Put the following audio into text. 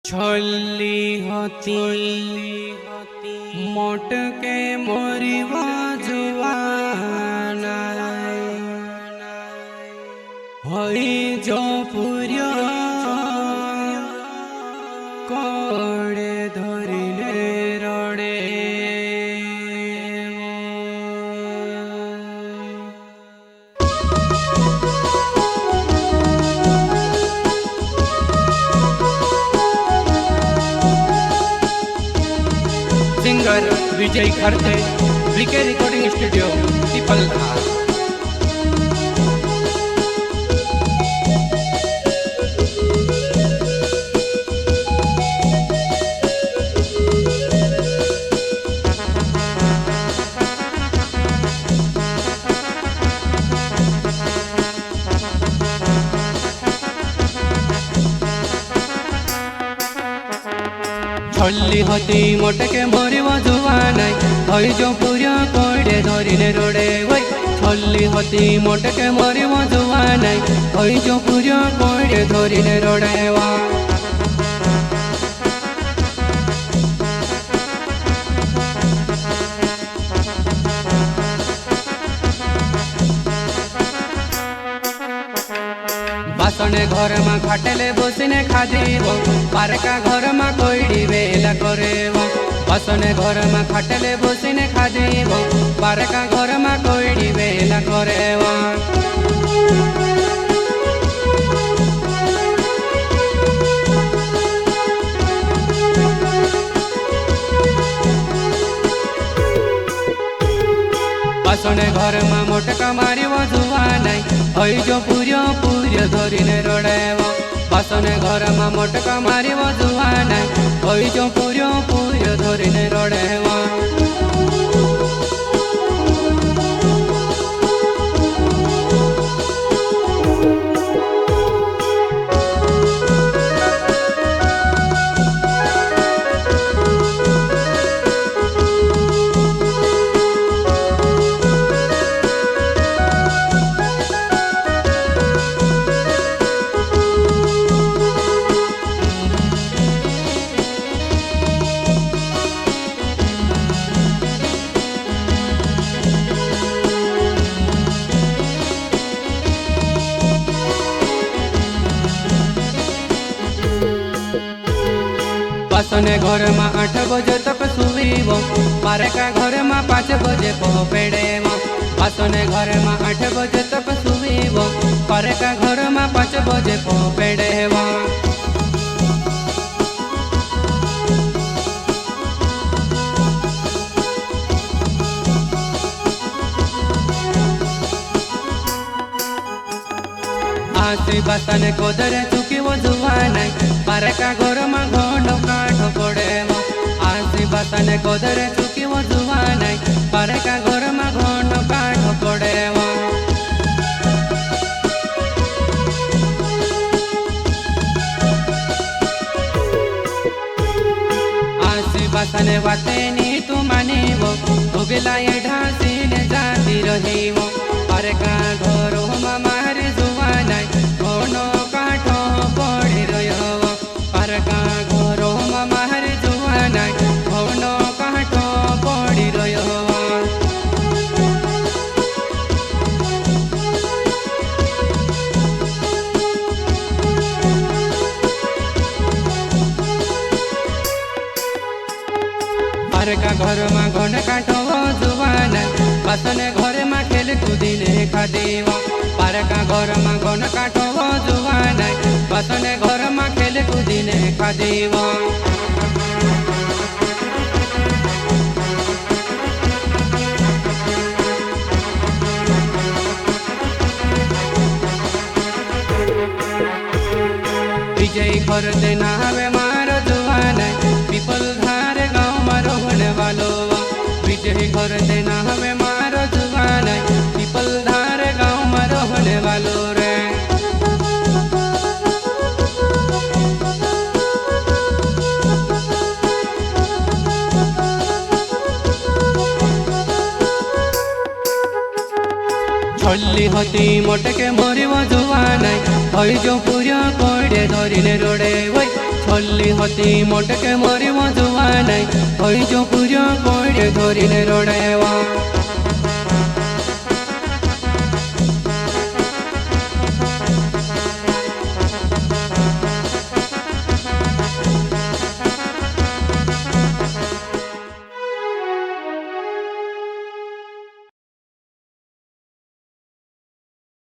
छल्ली होती मोटके मरिवा जुवाना हई जो पुर्य कड़े धरिले रड़े सिंगर विजय खरते वीके रिकॉर्डिंग स्टूडियो पीपलधार। छल्ली होती मोटके मरिवा जुवानाई हई जो पुर्य कड़े धरिले रड़े वै छल्ली होती मोटके मरिवा जुवानाई हई जो पुर्य कड़े धरिले रड़े वा बासने घर में खाटेले बसिने खादेव पारका घर में कोईडी बेला करेव बासने घर में खाटेले बसिने खादेव पारका घर में कोईडी बेला करेव। बासने घर में मोटका मारिव जुवानाई हई जो पुर्य धरिले रड़ेव बासने घर में मोटका मारिव जुवानाई हई जो पुर्य धरिले रड़ेव। बासने घर में 8 बजे तक सुवीव पारका घर में 5 बजे पहुँचेव बासने घर में 8 बजे तक सुवीव पारका घर में 5 बजे पहुँचेव। आसी बासने कोदरे चुकी वो जुवानाई पारका घर में घोड़ो काठ पड़ेव आसी बासने कोदरे चुकी वो जुवानाई पारका घर में घोड़ो काठ पड़ेव। आसी बासने बाते नी तू मानिव उगला ढासी ने जाती रहीव पारका घर में मारे जुवानाई घोड़ो काठ पड़ी रह पारका घर में मारे जुवानाई घोड़ो काठ पड़ी रह। पारका घर में घोड़ काठ जुवानाई बासने घर में खेल कूदिने खादेव पारका घर में घोड़ काठ जुवानाई बासने घर में खेल कूदिने खादेव। विजय खरते नावे मारो जुवानाई पीपलधार गाँव में रहने वालो विजय खरते नावे मारो जुवानाई पीपलधार गाँव में रहने वालो रे। छल्ली होती मोटके मरिव जुवानाई हई जो पुर्य कड़े धरिले रड़े वै गल्ली होती मोटके मरिब जुआ नाई ओई जो पूजा पड़े धरिने रड़ेवा।